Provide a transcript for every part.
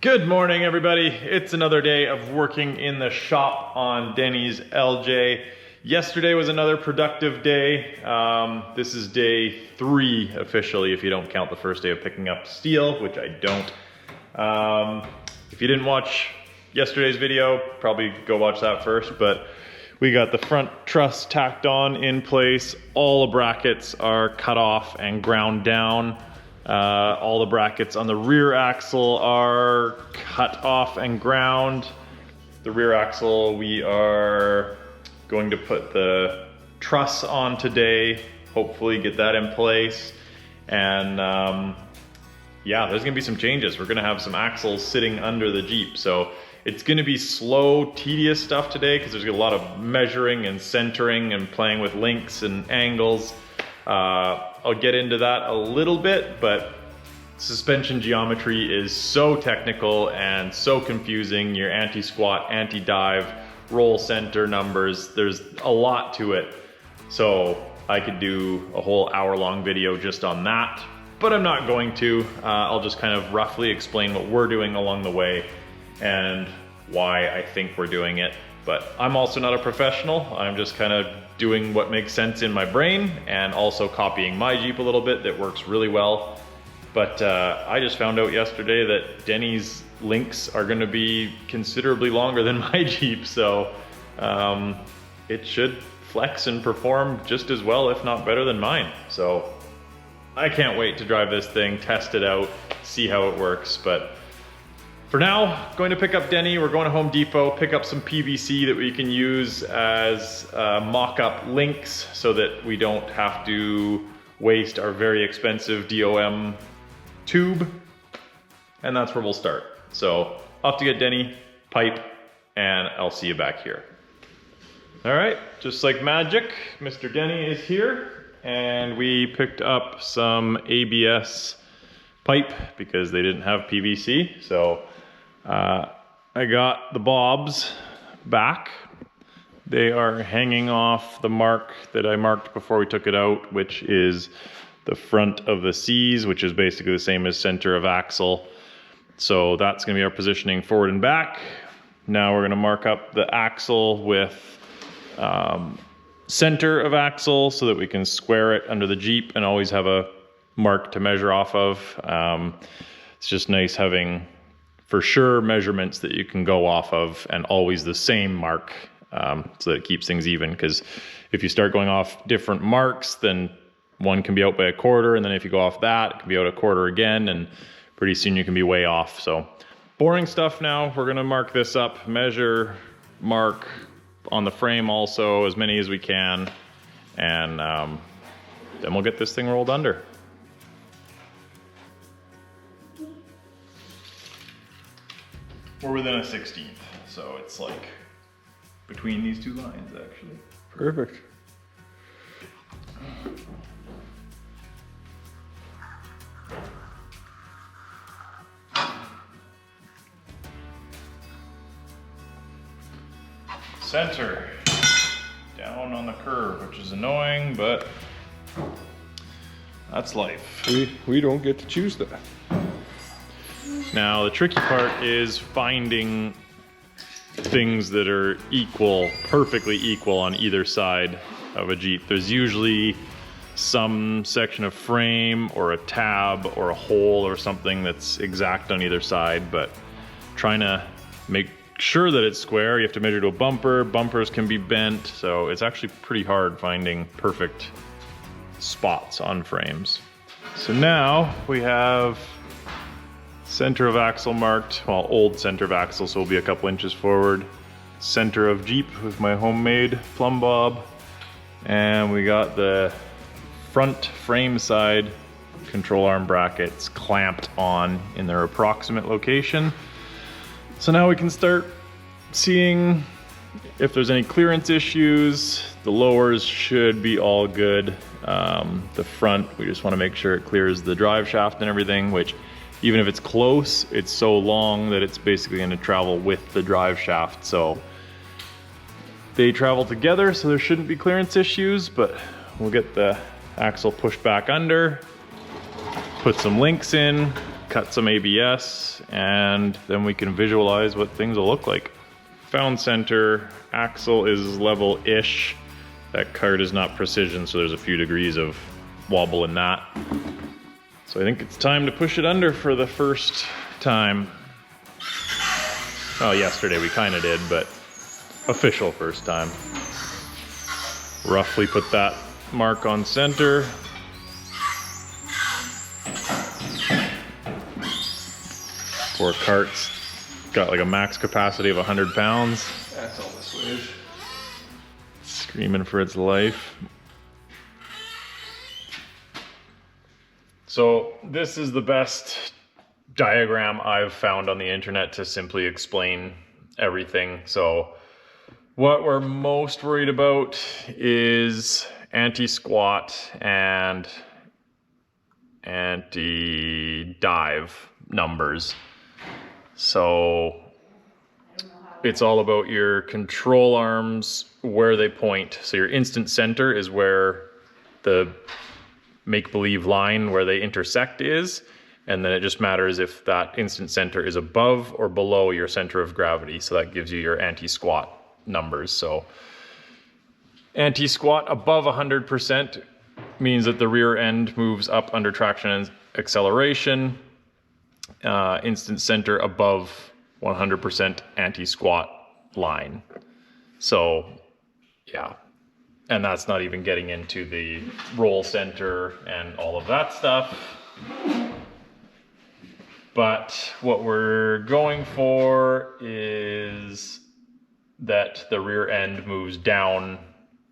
Good morning, everybody. It's another day of working in the shop on Denny's LJ. Yesterday was another productive day. This is day 3 officially, if you don't count the first day of picking up steel, which I don't. If you didn't watch yesterday's video, probably go watch that first, but we got the front truss tacked on in place. All the brackets are cut off and ground down. All the brackets on the rear axle are cut off and ground. The rear axle, we are going to put the truss on today, hopefully get that in place. And yeah, there's gonna be some changes. We're gonna have some axles sitting under the Jeep. So it's gonna be slow, tedious stuff today because there's a lot of measuring and centering and playing with links and angles. I'll get into that a little bit, but suspension geometry is so technical and so confusing. Your anti-squat, anti-dive, roll center numbers, there's a lot to it. So I could do a whole hour-long video just on that, but I'm not going to. I'll just kind of roughly explain what we're doing along the way and why I think we're doing it. But I'm also not a professional. I'm just kind of doing what makes sense in my brain and also copying my Jeep a little bit that works really well. But I just found out yesterday that Denny's links are gonna be considerably longer than my Jeep. So it should flex and perform just as well, if not better than mine. So I can't wait to drive this thing, test it out, see how it works. But for now, going to pick up Denny. We're going to Home Depot, pick up some PVC that we can use as mock-up links so that we don't have to waste our very expensive DOM tube. And that's where we'll start. So I'll have to get Denny, pipe, and I'll see you back here. All right, just like magic, Mr. Denny is here. And we picked up some ABS pipe because they didn't have PVC. So I got the bobs back. They are hanging off the mark that I marked before we took it out, which is the front of the C's, which is basically the same as center of axle. So that's gonna be our positioning forward and back. Now we're gonna mark up the axle with center of axle so that we can square it under the Jeep and always have a mark to measure off of. It's just nice having for sure measurements that you can go off of and always the same mark, so that it keeps things even. Because if you start going off different marks, then one can be out by a quarter, and then if you go off that, it can be out a quarter again, and pretty soon you can be way off. So boring stuff now. We're gonna mark this up, measure, mark on the frame also, as many as we can, and then we'll get this thing rolled under. We're within a 16th, so it's like between these two lines, actually. Perfect. Center down on the curve, which is annoying, but that's life. We don't get to choose that. Now the tricky part is finding things that are equal, perfectly equal on either side of a Jeep. There's usually some section of frame or a tab or a hole or something that's exact on either side, but trying to make sure that it's square, you have to measure to a bumper. Bumpers can be bent, so it's actually pretty hard finding perfect spots on frames. So now we have center of axle marked, well, old center of axle, so we'll be a couple inches forward. Center of Jeep with my homemade plumb bob. And we got the front frame side control arm brackets clamped on in their approximate location. So now we can start seeing if there's any clearance issues. The lowers should be all good. The front, we just want to make sure it clears the drive shaft and everything, which even if it's close, it's so long that it's basically going to travel with the drive shaft. So they travel together, so there shouldn't be clearance issues, but we'll get the axle pushed back under, put some links in, cut some ABS, and then we can visualize what things will look like. Found center, axle is level-ish. That cart is not precision, so there's a few degrees of wobble in that. So I think it's time to push it under for the first time. Well, yesterday we kind of did, but official first time. Roughly put that mark on center. Poor cart's got like a max capacity of 100 pounds. That's all this weighs. Screaming for its life. So this is the best diagram I've found on the internet to simply explain everything. So what we're most worried about is anti-squat and anti-dive numbers. So it's all about your control arms, where they point. So your instant center is where the make-believe line where they intersect is, and then it just matters if that instant center is above or below your center of gravity. So that gives you your anti-squat numbers. So anti-squat above 100% means that the rear end moves up under traction and acceleration. Instant center above 100% anti-squat line. So yeah, and that's not even getting into the roll center and all of that stuff. But what we're going for is that the rear end moves down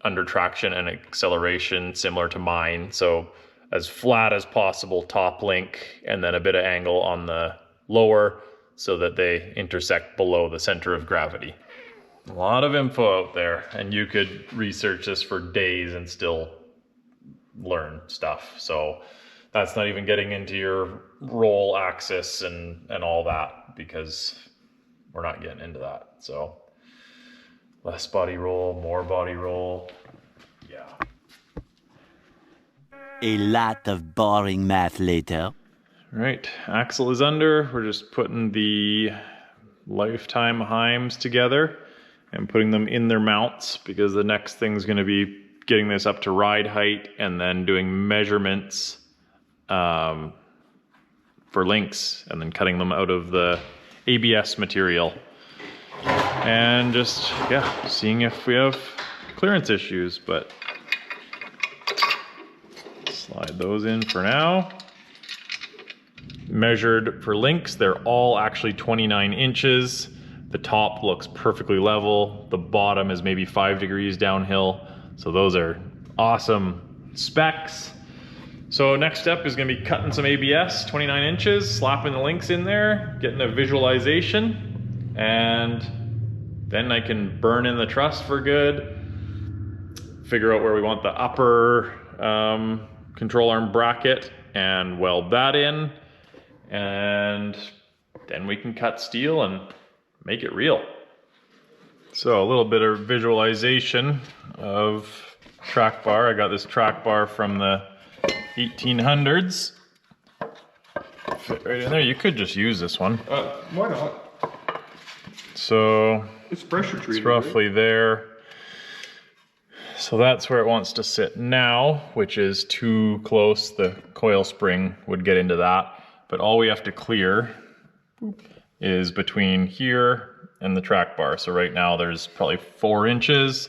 under traction and acceleration, similar to mine. So as flat as possible top link, and then a bit of angle on the lower so that they intersect below the center of gravity. A lot of info out there, and you could research this for days and still learn stuff. So that's not even getting into your roll axis and all that, because we're not getting into that. So less body roll, more body roll. Yeah. A lot of boring math later. Right, axle is under. We're just putting the lifetime heims together and putting them in their mounts, because the next thing's going to be getting this up to ride height and then doing measurements for links and then cutting them out of the ABS material. And just, yeah, seeing if we have clearance issues, but slide those in for now. Measured for links, they're all actually 29 inches. The top looks perfectly level. The bottom is maybe 5 degrees downhill. So those are awesome specs. So next step is going to be cutting some ABS, 29 inches, slapping the links in there, getting a visualization, and then I can burn in the truss for good, figure out where we want the upper control arm bracket and weld that in, and then we can cut steel and make it real. So a little bit of visualization of track bar. I got this track bar from the 1800s. Fit right in there. You could just use this one. Why not? So It's pressure treated. it's roughly there. So that's where it wants to sit now, which is too close. The coil spring would get into that. But all we have to clear is between here and the track bar. So right now there's probably 4 inches.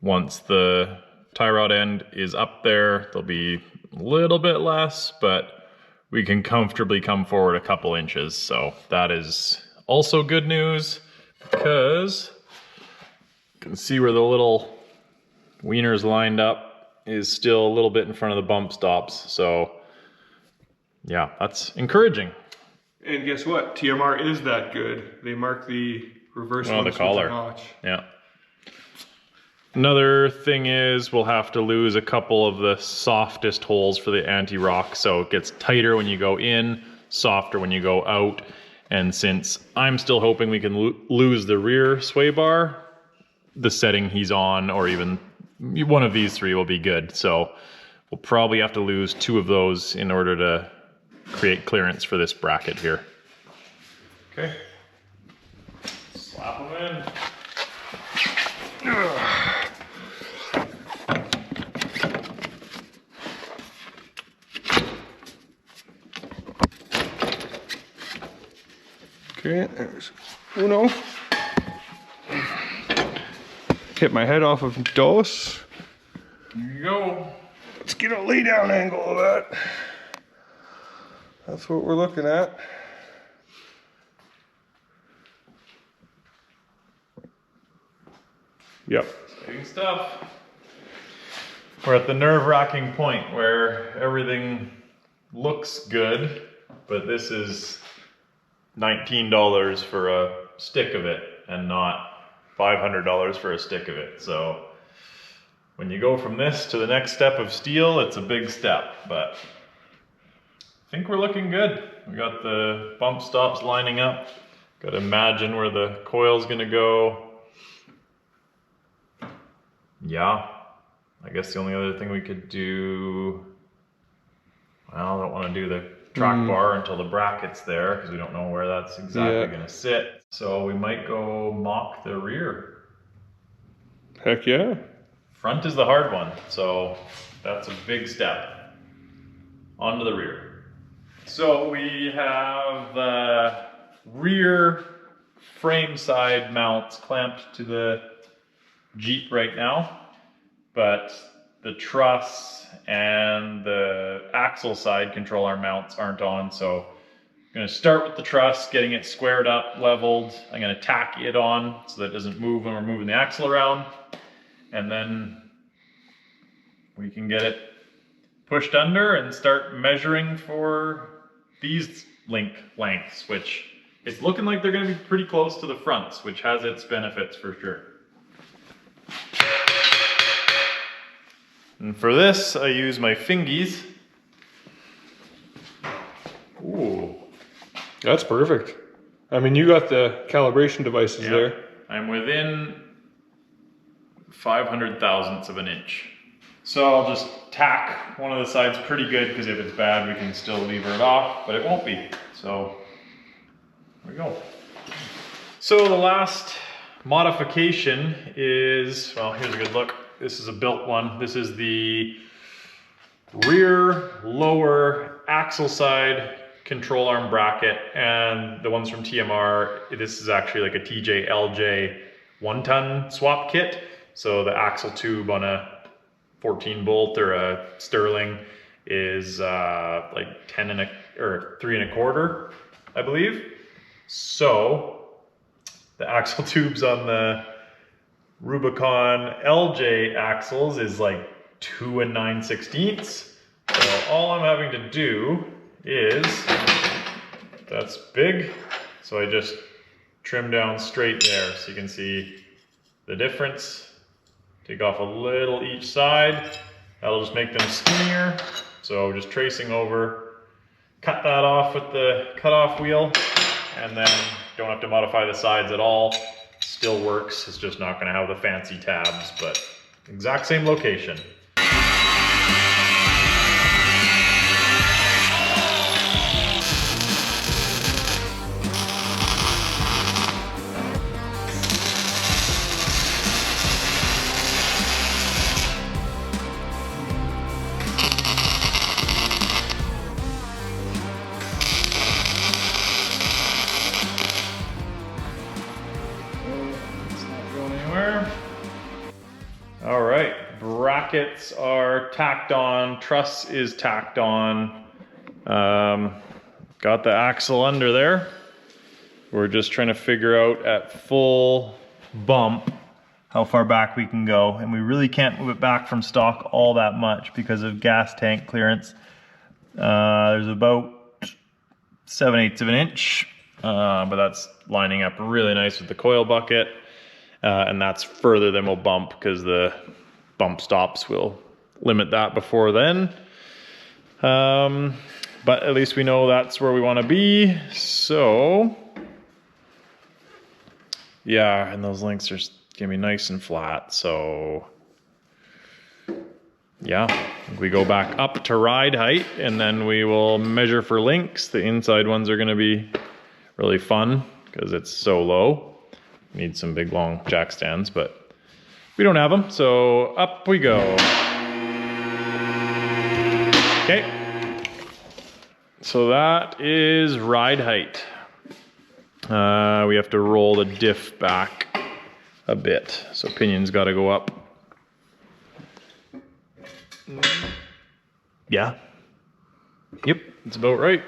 Once the tie rod end is up there, there'll be a little bit less, but we can comfortably come forward a couple inches. So that is also good news, because you can see where the little wieners lined up is still a little bit in front of the bump stops. So yeah, that's encouraging. And guess what? TMR is that good. They mark the reverse Oh, the ones with collar. notch. Yeah. Another thing is we'll have to lose a couple of the softest holes for the anti-rock, so it gets tighter when you go in, softer when you go out. And since I'm still hoping we can lose the rear sway bar, the setting he's on, or even one of these three, will be good. So we'll probably have to lose 2 of those in order to create clearance for this bracket here. Okay. Slap them in. Okay, there's uno. Hit my head off of dos. There you go. Let's get a lay down angle of that. That's what we're looking at. Yep. Exciting stuff. We're at the nerve-wracking point where everything looks good, but this is $19 for a stick of it and not $500 for a stick of it. So when you go from this to the next step of steel, it's a big step, but I think we're looking good. We got the bump stops lining up. Got to imagine where the coil's gonna go. Yeah, I guess the only other thing we could do, well, I don't want to do the track bar until the bracket's there because we don't know where that's exactly going to sit. So we might go mock the rear. Heck yeah. Front is the hard one, so that's a big step. Onto the rear. So we have the rear frame side mounts clamped to the Jeep right now, but the truss and the axle side control arm mounts aren't on, so I'm going to start with the truss, getting it squared up, leveled. I'm going to tack it on so that it doesn't move when we're moving the axle around, and then we can get it pushed under and start measuring for these lengths, which it's looking like they're going to be pretty close to the fronts, which has its benefits for sure. And for this, I use my fingies. Ooh. That's perfect. I mean, you got the calibration devices there. I'm within 500 thousandths of an inch. So I'll just tack one of the sides pretty good, because if it's bad, we can still lever it off, but it won't be. So there we go. So the last modification is, well, here's a good look. This is a built one. This is the rear lower axle side control arm bracket, and the ones from TMR, this is actually like a TJ LJ 1-ton swap kit. So the axle tube on a 14 bolt or a Sterling is like 3 1/4, I believe. So the axle tubes on the Rubicon LJ axles is like 2 9/16. So all I'm having to do is, that's big, so I just trim down straight there so you can see the difference. Take off a little each side. That'll just make them skinnier. So just tracing over, cut that off with the cutoff wheel, and then don't have to modify the sides at all. Still works, it's just not going to have the fancy tabs, but exact same location. All right, brackets are tacked on, truss is tacked on. Got the axle under there. We're just trying to figure out at full bump how far back we can go, and we really can't move it back from stock all that much because of gas tank clearance. There's about 7/8 of an inch, but that's lining up really nice with the coil bucket. And that's further than we'll bump because the bump stops will limit that before then. But at least we know that's where we want to be. So yeah, and those links are gonna be nice and flat. So yeah, We go back up to ride height, and then we will measure for links. The inside ones are going to be really fun because it's so low. Need some big long jack stands, but we don't have them, so up we go. Okay, so that is ride height. We have to roll the diff back a bit, so pinion's got to go up. Yeah. Yep, that's about right.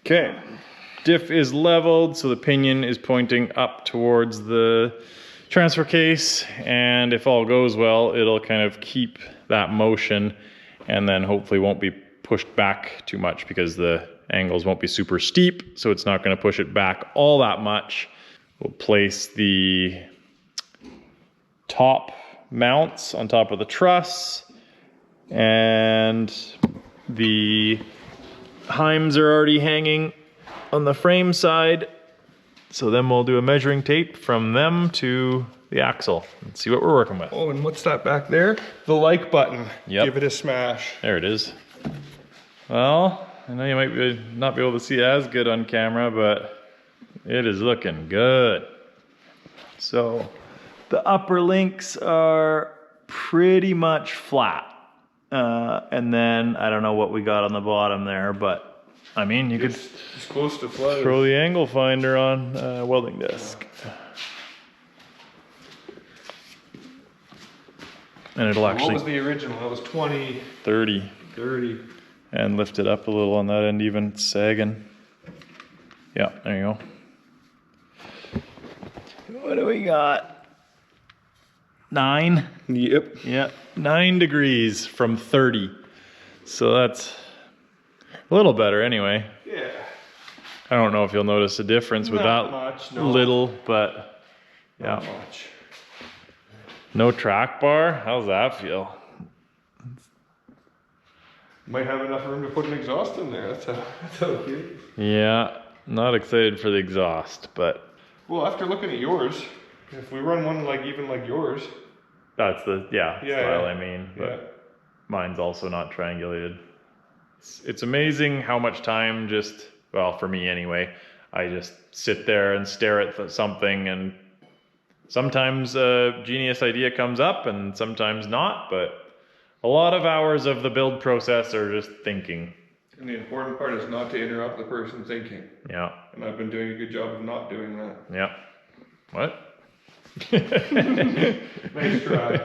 Okay. Diff is leveled, so the pinion is pointing up towards the transfer case, and if all goes well, it'll kind of keep that motion and then hopefully won't be pushed back too much because the angles won't be super steep, so it's not going to push it back all that much. We'll place the top mounts on top of the truss, and the heims are already hanging on the frame side, so then we'll do a measuring tape from them to the axle and see what we're working with. Oh, and what's that back there? The like button. Yep. Give it a smash. There it is. Well, I know you might not be able to see as good on camera, but it is looking good. So the upper links are pretty much flat. And then I don't know what we got on the bottom there, but I mean, you could it's close to flat. throw the angle finder on a welding disc. And it'll actually... What was the original? That was 20... 30. 30. And lift it up a little on that end, even sagging. Yeah, there you go. What do we got? 9? Yep. Yeah, 9 degrees from 30. So that's a little better anyway. Yeah. I don't know if you'll notice a difference with Not that much, no. little, but yeah. Not much. No track bar? How's that feel? Might have enough room to put an exhaust in there. That's how it is. Yeah, not excited for the exhaust, but... Well, after looking at yours, if we run one even like yours... That's the, style yeah. I mean, but mine's also not triangulated. It's amazing how much time just, well, for me anyway, I just sit there and stare at something, and sometimes a genius idea comes up and sometimes not, but a lot of hours of the build process are just thinking. And the important part is not to interrupt the person thinking. Yeah. And I've been doing a good job of not doing that. Yeah. What? Nice try.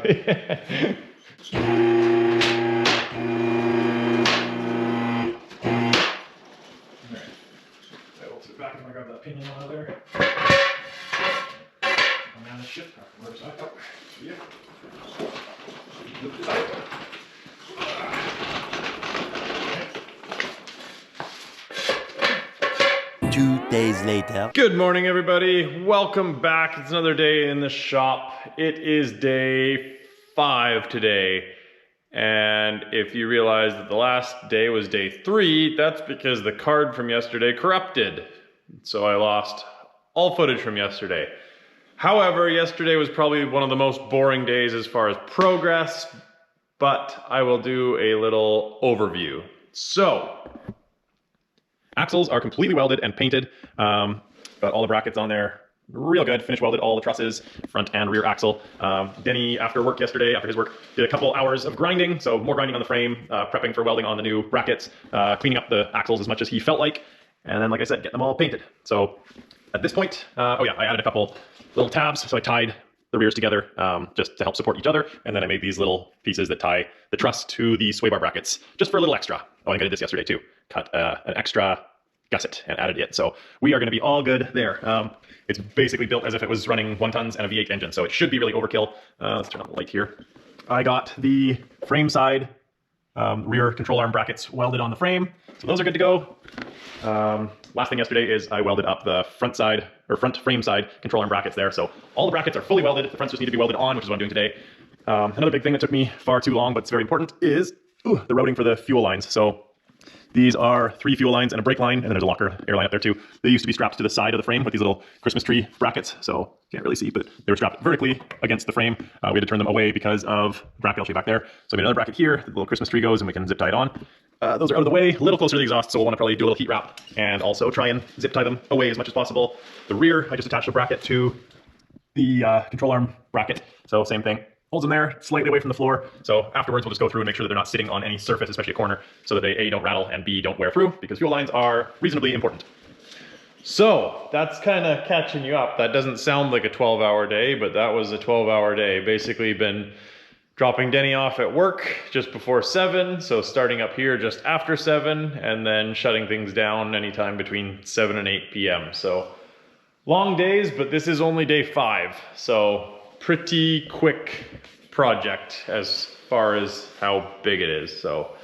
Back if I grab that pinion out of there. Man, this shit. Where's that? Oh, yeah. 2 days later. Good morning, everybody. Welcome back. It's another day in the shop. It is day 5 today. And if you realize that the last day was day 3, that's because the card from yesterday corrupted. So I lost all footage from yesterday. However, yesterday was probably one of the most boring days as far as progress, but I will do a little overview. So, axles are completely welded and painted. Got all the brackets on there. Real good. Finish welded all the trusses, front and rear axle. Denny, after work yesterday, after his work, did a couple hours of grinding. So more grinding on the frame, prepping for welding on the new brackets, cleaning up the axles as much as he felt like. And then, like I said, get them all painted. So at this point, I added a couple little tabs. So I tied the rears together just to help support each other. And then I made these little pieces that tie the truss to the sway bar brackets just for a little extra. Oh, I think I did this yesterday too. Cut an extra gusset and added it. So we are going to be all good there. It's basically built as if it was running 1 tons and a V8 engine. So it should be really overkill. Let's turn on the light here. I got the frame side rear control arm brackets welded on the frame. So those are good to go. Last thing yesterday is I welded up the front side or front frame side control arm brackets there. So all the brackets are fully welded. The fronts just need to be welded on, which is what I'm doing today. Another big thing that took me far too long, but it's very important, is the routing for the fuel lines. So These are 3 fuel lines and a brake line, and then there's a locker air line up there too. They used to be strapped to the side of the frame with these little Christmas tree brackets, so can't really see, but they were strapped vertically against the frame. We had to turn them away because of the bracket actually back there. So we made another bracket here, the little Christmas tree goes, and we can zip tie it on. Those are out of the way, a little closer to the exhaust, so we'll want to probably do a little heat wrap and also try and zip tie them away as much as possible. The rear, I just attached a bracket to the control arm bracket, so same thing. Holds them there, slightly away from the floor. So afterwards, we'll just go through and make sure that they're not sitting on any surface, especially a corner, so that they A, don't rattle, and B, don't wear through, because fuel lines are reasonably important. So that's kind of catching you up. That doesn't sound like a 12-hour day, but that was a 12-hour day. Basically been dropping Denny off at work just before 7, so starting up here just after 7, and then shutting things down anytime between 7 and 8 p.m. So long days, but this is only day 5, so pretty quick project as far as how big it is. So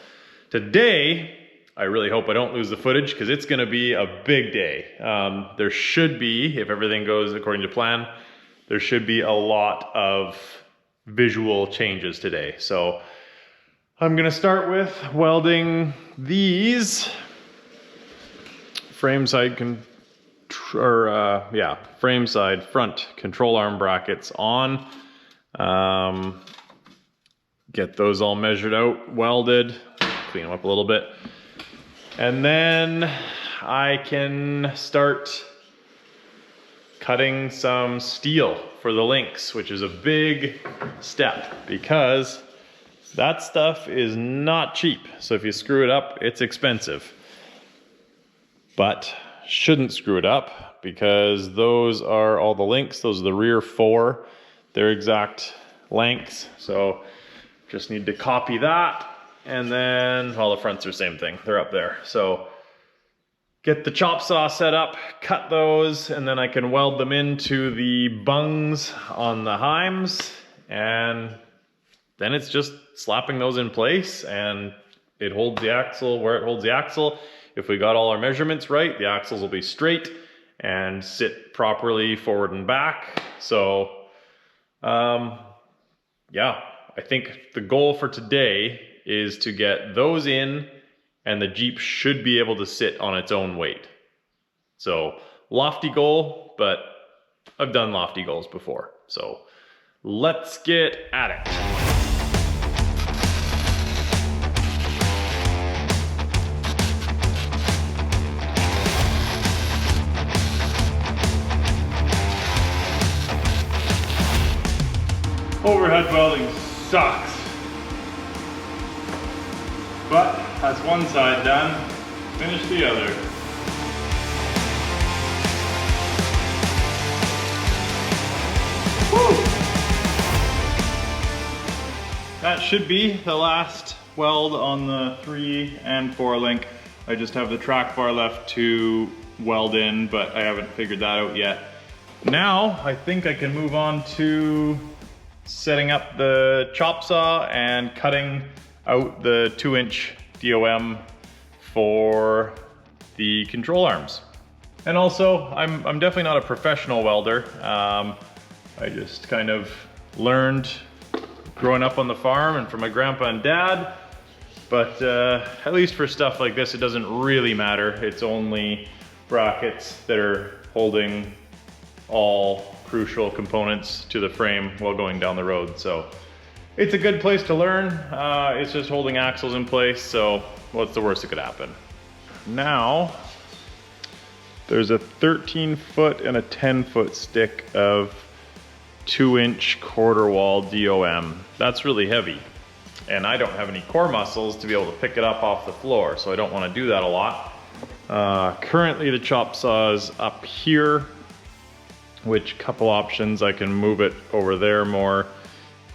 today, I really hope I don't lose the footage because it's gonna be a big day. There should be, if everything goes according to plan, there should be a lot of visual changes today. So I'm gonna start with welding these frame side frame side front control arm brackets on. Get those all measured out, welded, clean them up a little bit. And then I can start cutting some steel for the links, which is a big step because that stuff is not cheap. So if you screw it up, it's expensive. But shouldn't screw it up because those are all the links. Those are the rear 4, their exact lengths. So just need to copy that. And then, well, the fronts are the same thing. They're up there. So get the chop saw set up, cut those, and then I can weld them into the bungs on the heims. And then it's just slapping those in place and it holds the axle where it holds the axle. If we got all our measurements right, the axles will be straight and sit properly forward and back. So, yeah, I think the goal for today is to get those in and the Jeep should be able to sit on its own weight. So, lofty goal, but I've done lofty goals before. So, let's get at it. Overhead welding sucks. But that's one side done, finish the other. Woo! That should be the last weld on the 3 and 4 link. I just have the track bar left to weld in, but I haven't figured that out yet. Now, I think I can move on to setting up the chop saw and cutting out the 2-inch DOM for the control arms. And also, I'm definitely not a professional welder. I just kind of learned growing up on the farm and from my grandpa and dad. But at least for stuff like this, it doesn't really matter. It's only brackets that are holding all crucial components to the frame while going down the road. So it's a good place to learn. It's just holding axles in place, so what's the worst that could happen? Now, there's a 13-foot and a 10-foot stick of 2-inch quarter wall DOM. That's really heavy, and I don't have any core muscles to be able to pick it up off the floor, so I don't want to do that a lot. Currently the chop saw is up here, which couple options, I can move it over there more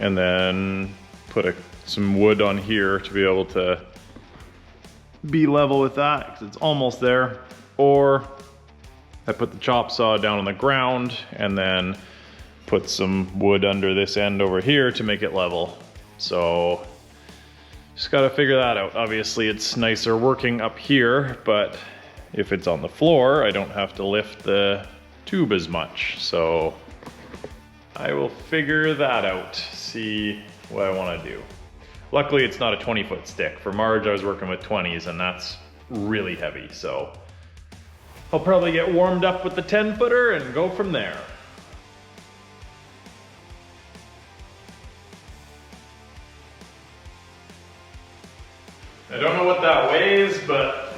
and then put some wood on here to be able to be level with that because it's almost there. Or I put the chop saw down on the ground and then put some wood under this end over here to make it level. So just gotta figure that out. Obviously it's nicer working up here, but if it's on the floor, I don't have to lift the tube as much. So I will figure that out, see what I want to do. Luckily it's not a 20-foot stick. For Marge I was working with 20s and that's really heavy. So I'll probably get warmed up with the 10-footer and go from there. I don't know what that weighs, but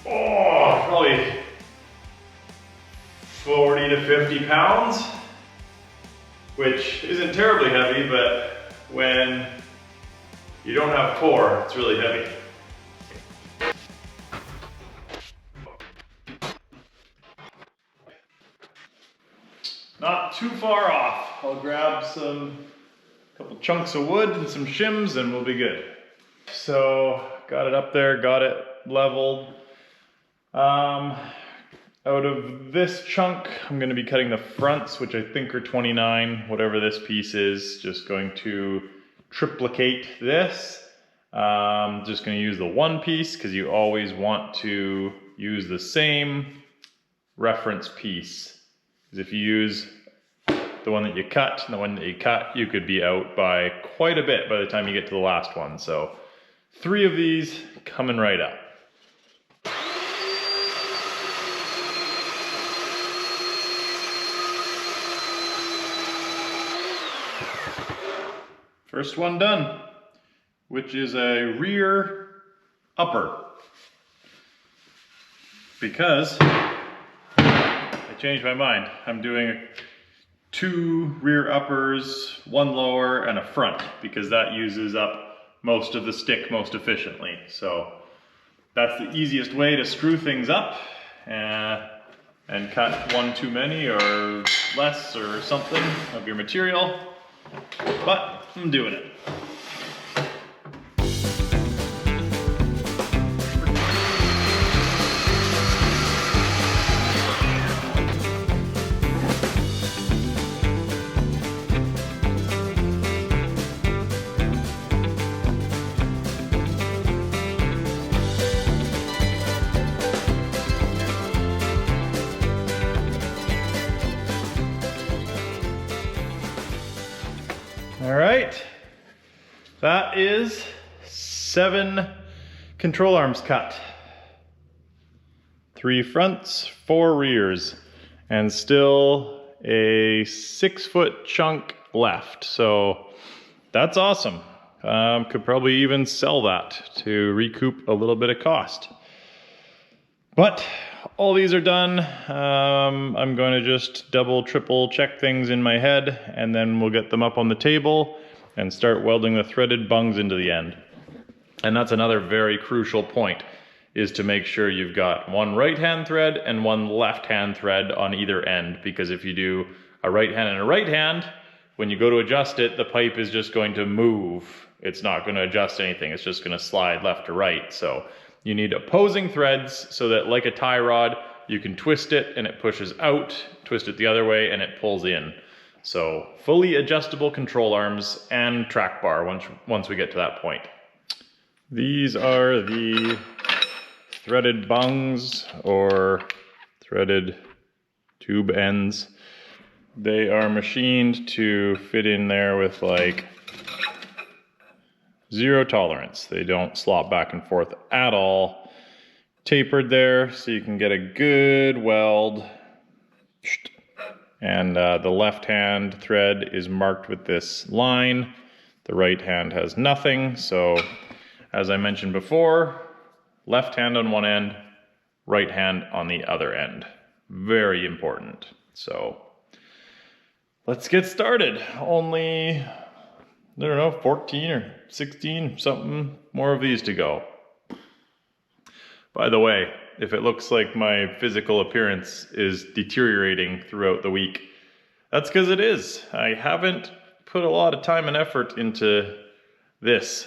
probably 40 to 50 pounds, which isn't terribly heavy, but when you don't have core, it's really heavy. Not too far off. I'll grab a couple chunks of wood and some shims and we'll be good. So got it up there, got it leveled. Out of this chunk, I'm going to be cutting the fronts, which I think are 29, whatever this piece is. Just going to triplicate this. Just going to use the one piece because you always want to use the same reference piece. Because if you use the one that you cut and the one that you cut, you could be out by quite a bit by the time you get to the last one. So 3 of these coming right up. First one done, which is a rear upper. Because I changed my mind. I'm doing 2 rear uppers, 1 lower, and a front, because that uses up most of the stick most efficiently. So that's the easiest way to screw things up and cut 1 too many or less or something of your material. But I'm doing it. All right, that is 7 control arms cut. 3 fronts, 4 rears, and still a 6-foot chunk left. So that's awesome. Could probably even sell that to recoup a little bit of cost. But all these are done. I'm going to just double, triple check things in my head, and then we'll get them up on the table and start welding the threaded bungs into the end. And that's another very crucial point, is to make sure you've got 1 right-hand thread and 1 left-hand thread on either end, because if you do a right hand and a right hand, when you go to adjust it, the pipe is just going to move. It's not going to adjust anything. It's just going to slide left to right. So you need opposing threads so that, like a tie rod, you can twist it and it pushes out, twist it the other way and it pulls in. So fully adjustable control arms and track bar once we get to that point. These are the threaded bungs or threaded tube ends. They are machined to fit in there with like 0 tolerance. They don't slop back and forth at all. Tapered there so you can get a good weld. And the left hand thread is marked with this line. The right hand has nothing. So as I mentioned before, left hand on one end, right hand on the other end. Very important. So let's get started. Only, I don't know, 14 or 16, something more of these to go. By the way, if it looks like my physical appearance is deteriorating throughout the week, that's because it is. I haven't put a lot of time and effort into this.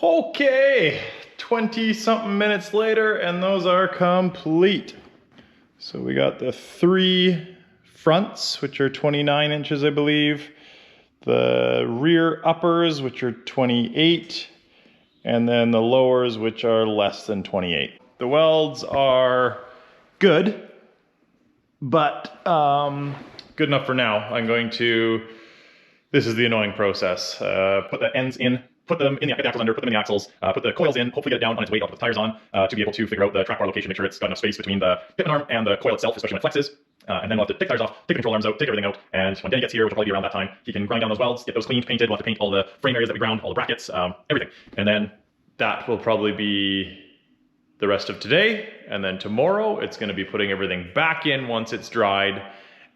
Okay, 20-something minutes later, and those are complete. So we got the 3 fronts, which are 29 inches, I believe. the rear uppers, which are 28, and then the lowers, which are less than 28. The welds are good, but good enough for now. I'm going to, this is the annoying process, put the ends in, put them in the axle under, put them in the axles, put the coils in, hopefully get it down on its weight, I'll put the tires on to be able to figure out the track bar location, make sure it's got enough space between the pitman arm and the coil itself, especially when it flexes. And then we'll have to take the tires off, take the control arms out, take everything out, and when Denny gets here, which will probably be around that time, he can grind down those welds, get those cleaned, painted, we'll have to paint all the frame areas that we ground, all the brackets, everything. And then that will probably be the rest of today, and then tomorrow it's going to be putting everything back in once it's dried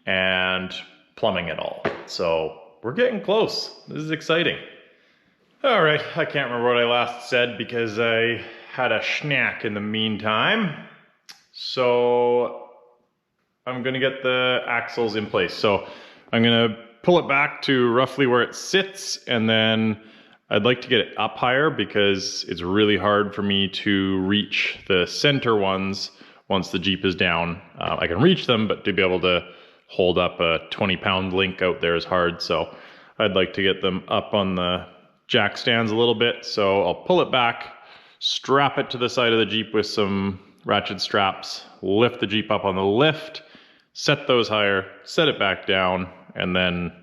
and plumbing it all. So we're getting close. This is exciting. All right, I can't remember what I last said because I had a snack in the meantime. So I'm gonna get the axles in place. So I'm gonna pull it back to roughly where it sits, and then I'd like to get it up higher because it's really hard for me to reach the center ones once the Jeep is down. I can reach them, but to be able to hold up a 20-pound link out there is hard. So I'd like to get them up on the jack stands a little bit. So I'll pull it back, strap it to the side of the Jeep with some ratchet straps, lift the Jeep up on the lift, set those higher, set it back down, and then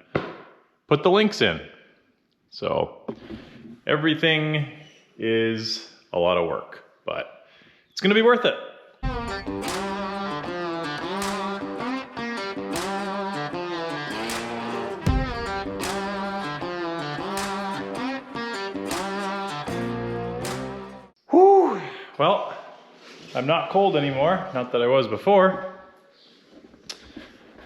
put the links in. So everything is a lot of work, but it's gonna be worth it. Whew, well, I'm not cold anymore, not that I was before.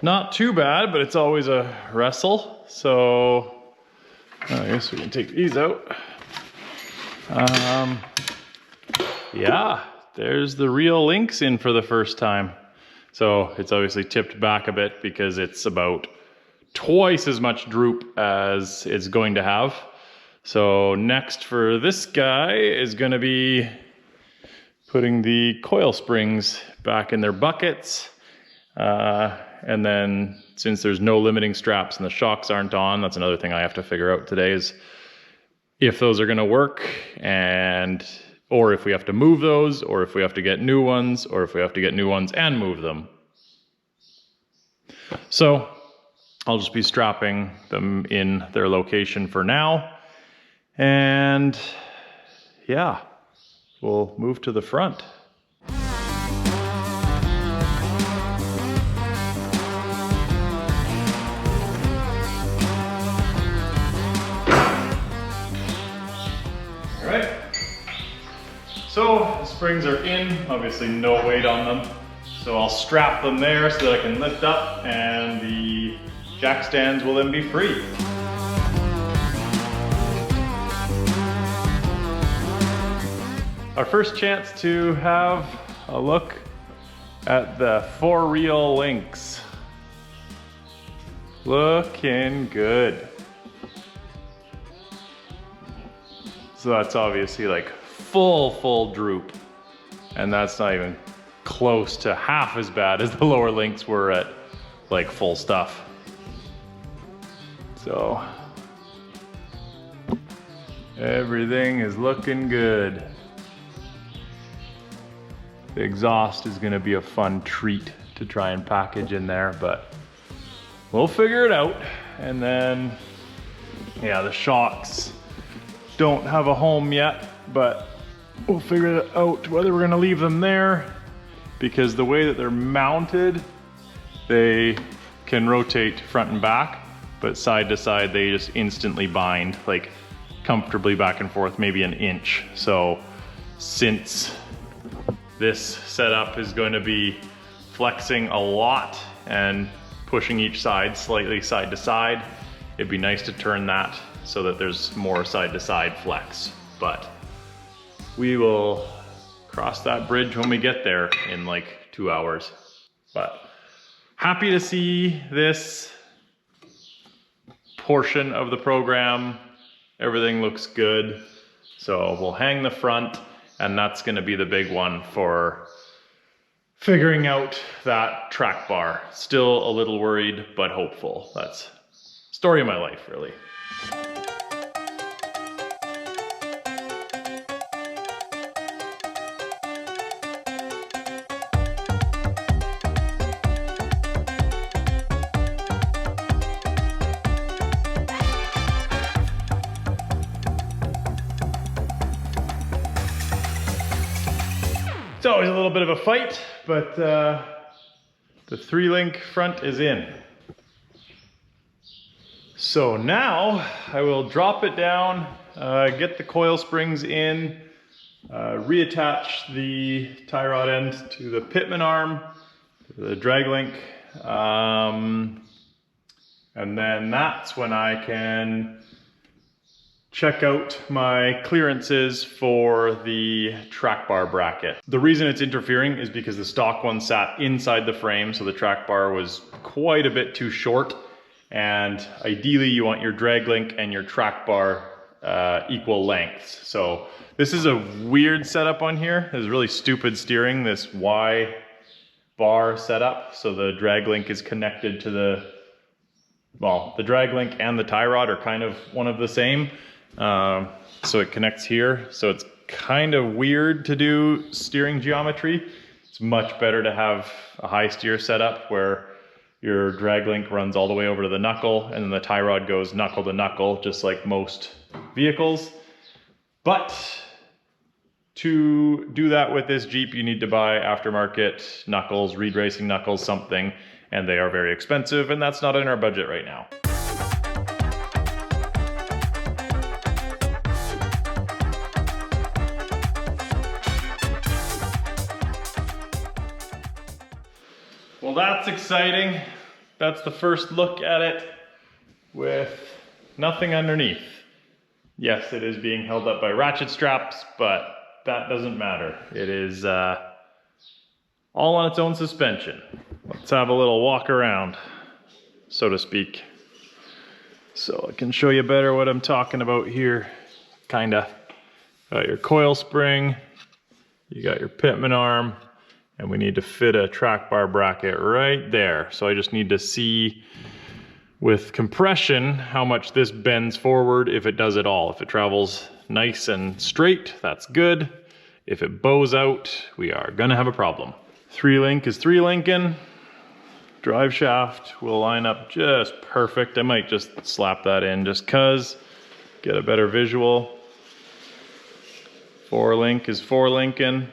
Not too bad, but it's always a wrestle, so I guess we can take these out. Yeah, there's the real links in for the first time. So it's obviously tipped back a bit because it's about twice as much droop as it's going to have. So next for this guy is going to be putting the coil springs back in their buckets. And then since there's no limiting straps and the shocks aren't on, that's another thing I have to figure out today is if those are going to work, and or if we have to move those, or if we have to get new ones, or if we have to get new ones and move them. So I'll just be strapping them in their location for now. And yeah, we'll move to the front. So the springs are in, obviously no weight on them. So I'll strap them there so that I can lift up and the jack stands will then be free. Our first chance to have a look at the 4-reel links. Looking good. So that's obviously like full droop, and that's not even close to half as bad as the lower links were at like full stuff. So everything is looking good. The exhaust is going to be a fun treat to try and package in there, but we'll figure it out. And then yeah, the shocks don't have a home yet, but we'll figure out whether we're gonna leave them there, because the way that they're mounted, they can rotate front and back, but side to side they just instantly bind, like comfortably back and forth, maybe an inch. So since this setup is going to be flexing a lot and pushing each side slightly side to side, it'd be nice to turn that so that there's more side to side flex. But we will cross that bridge when we get there in like 2 hours. But happy to see this portion of the program. Everything looks good. So we'll hang the front, and that's gonna be the big one for figuring out that track bar. Still a little worried, but hopeful. That's story of my life, really. It's always a little bit of a fight, but the 3-link front is in. So now I will drop it down, get the coil springs in, reattach the tie rod end to the pitman arm, the drag link, and then that's when I can check out my clearances for the track bar bracket. The reason it's interfering is because the stock one sat inside the frame, so the track bar was quite a bit too short, and ideally you want your drag link and your track bar equal lengths. So this is a weird setup on here. There's really stupid steering, this Y bar setup. So the drag link is connected to the, well, the drag link and the tie rod are kind of one of the same. So it connects here. So it's kind of weird to do steering geometry. It's much better to have a high steer setup where your drag link runs all the way over to the knuckle and then the tie rod goes knuckle to knuckle, just like most vehicles. But to do that with this Jeep, you need to buy aftermarket knuckles, Reed Racing knuckles, something, and they are very expensive, and that's not in our budget right now. Well, that's exciting. That's the first look at it with nothing underneath. Yes, it is being held up by ratchet straps, but that doesn't matter. It is all on its own suspension. Let's have a little walk around, so to speak. So I can show you better what I'm talking about here. Kinda. Got your coil spring, you got your pitman arm, and we need to fit a track bar bracket right there. So I just need to see with compression how much this bends forward, if it does at all. If it travels nice and straight, that's good. If it bows out, we are gonna have a problem. 3-link is 3-linking. Drive shaft will line up just perfect. I might just slap that in just cause, get a better visual. 4-link is 4-linking.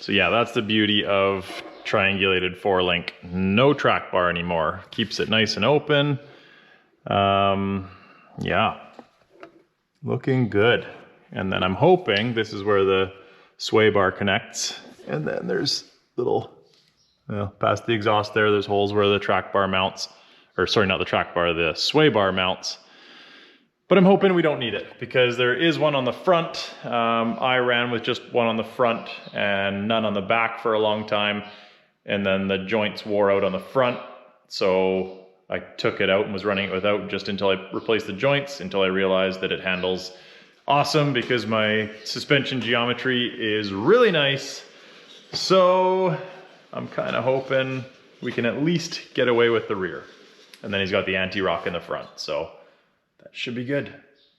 So yeah, that's the beauty of triangulated 4-link. No track bar anymore. Keeps it nice and open. Yeah, looking good. And then I'm hoping this is where the sway bar connects. And then there's little, well, past the exhaust there, there's holes where the track bar mounts. Or sorry, not the track bar, the sway bar mounts. But I'm hoping we don't need it because there is one on the front. I ran with just one on the front and none on the back for a long time. And then the joints wore out on the front. So I took it out and was running it without just until I replaced the joints, until I realized that it handles awesome because my suspension geometry is really nice. So I'm kind of hoping we can at least get away with the rear. And then he's got the anti-rock in the front. So that should be good.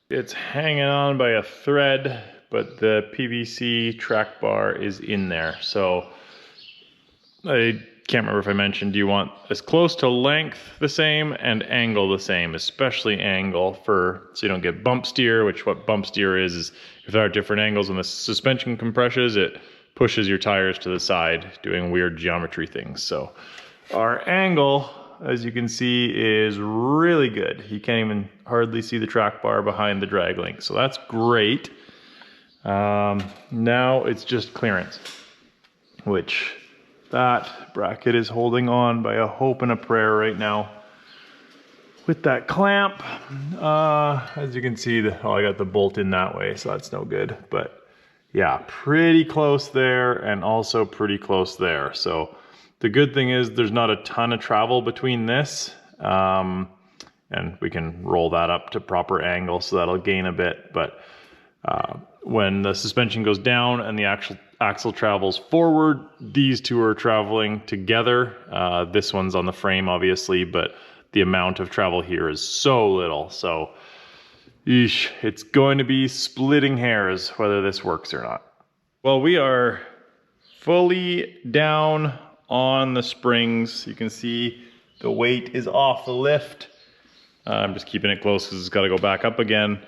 It's hanging on by a thread, but the PVC track bar is in there. So I can't remember if I mentioned, do you want as close to length the same and angle the same, especially angle so you don't get bump steer, which what bump steer is if there are different angles when the suspension compresses, it pushes your tires to the side, doing weird geometry things. So our angle, as you can see, is really good. You can't even hardly see the track bar behind the drag link. So that's great. Now it's just clearance, which that bracket is holding on by a hope and a prayer right now. With that clamp, as you can see, I got the bolt in that way, so that's no good. But yeah, pretty close there and also pretty close there. So the good thing is there's not a ton of travel between this, and we can roll that up to proper angle, so that'll gain a bit. But when the suspension goes down and the axle travels forward, these two are traveling together. This one's on the frame, obviously, but the amount of travel here is so little. So Eesh, it's going to be splitting hairs whether this works or not. Well, we are fully down on the springs. You can see the weight is off the lift. I'm just keeping it close because it's got to go back up again.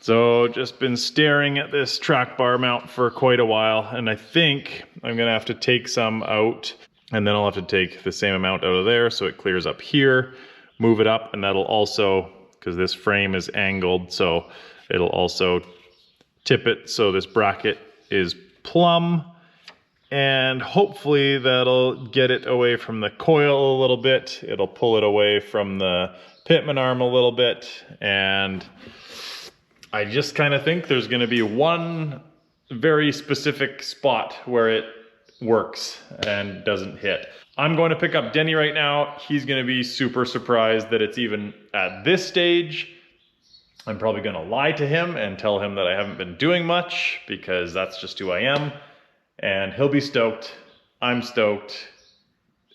So just been staring at this track bar mount for quite a while, and I think I'm gonna have to take some out, and then I'll have to take the same amount out of there so it clears up here, move it up, and that'll also, because this frame is angled, so it'll also tip it so this bracket is plumb, and hopefully that'll get it away from the coil a little bit. It'll pull it away from the pitman arm a little bit, and I just kind of think there's going to be one very specific spot where it works and doesn't hit. I'm going to pick up Denny right now. He's going to be super surprised that it's even at this stage. I'm probably going to lie to him and tell him that I haven't been doing much because that's just who I am. And he'll be stoked. I'm stoked.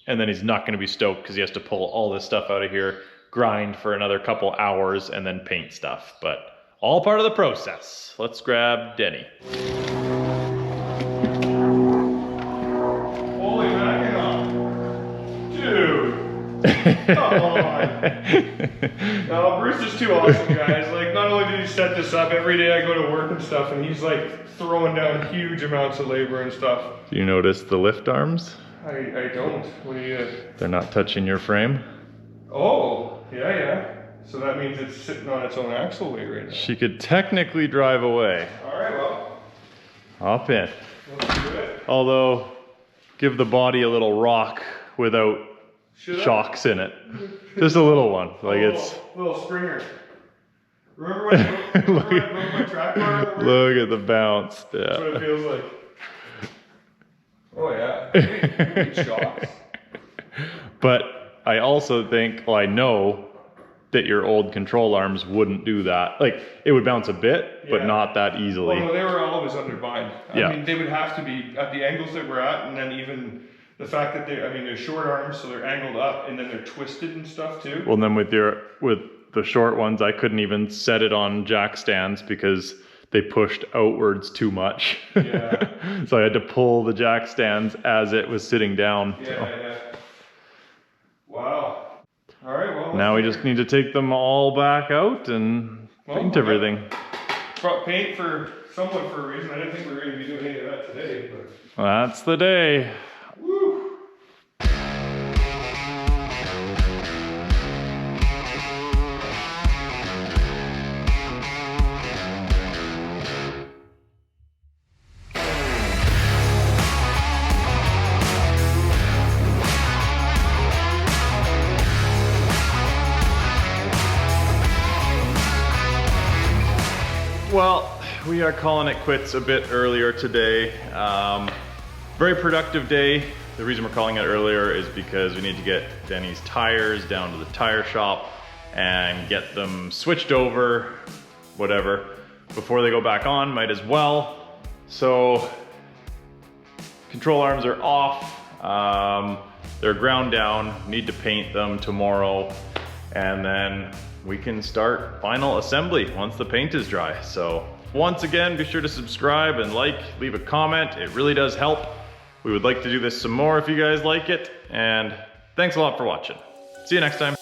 And then he's not going to be stoked because he has to pull all this stuff out of here, grind for another couple hours, and then paint stuff. But all part of the process. Let's grab Denny. Holy mackerel. Dude. Come on. No, Bruce is too awesome, guys. Like, not only did he set this up, every day I go to work and stuff, and he's like throwing down huge amounts of labor and stuff. Do you notice the lift arms? I don't. What do you... They're not touching your frame. Oh, yeah. So that means it's sitting on its own axle weight right now. She could technically drive away. All right, well. Hop in. Let's do it. Although, give the body a little rock without shocks in it. Just a little one. Like it's... Little springer. Remember when I broke my track bar? Look at the bounce. Yeah. That's what it feels like. Oh yeah. Big shocks. But I also think, well, I know that your old control arms wouldn't do that. Like, it would bounce a bit, but not that easily. Well, they were always undermined. I mean, they would have to be at the angles that we're at, and then even the fact that they're short arms, so they're angled up, and then they're twisted and stuff too. Well, then with the short ones, I couldn't even set it on jack stands because they pushed outwards too much. Yeah. So I had to pull the jack stands as it was sitting down. Yeah. Wow. All right, well. Now we just need to take them all back out and paint everything. Brought paint for someone for a reason. I didn't think we were going to be doing any of that today, but. That's the day. Woo! Well, we are calling it quits a bit earlier today. Very productive day. The reason we're calling it earlier is because we need to get Denny's tires down to the tire shop and get them switched over, whatever, before they go back on, might as well. So, control arms are off. They're ground down, need to paint them tomorrow, and then we can start final assembly once the paint is dry. So once again, be sure to subscribe and leave a comment. It really does help. We would like to do this some more if you guys like it. And thanks a lot for watching. See you next time.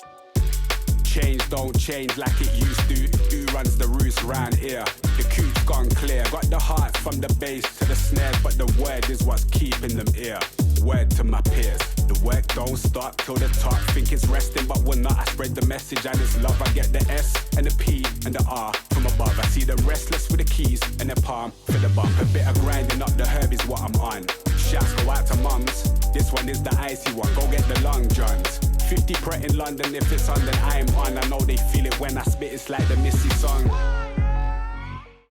Change don't change like it used to. Who runs the roost round here? The coop's gone clear. Got the heart from the bass to the snares, but the word is what's keeping them here. Word to my peers. The work don't stop till the top. Think it's resting, but we're not. I spread the message and it's love. I get the S and the P and the R from above. I see the restless with the keys and the palm for the bump. A bit of grinding up the herb is what I'm on. Shouts go out to mums. This one is the icy one. Go get the long johns. 50 Pret in London. If it's on, then I'm on. I know they feel it when I spit. It's like the Missy song.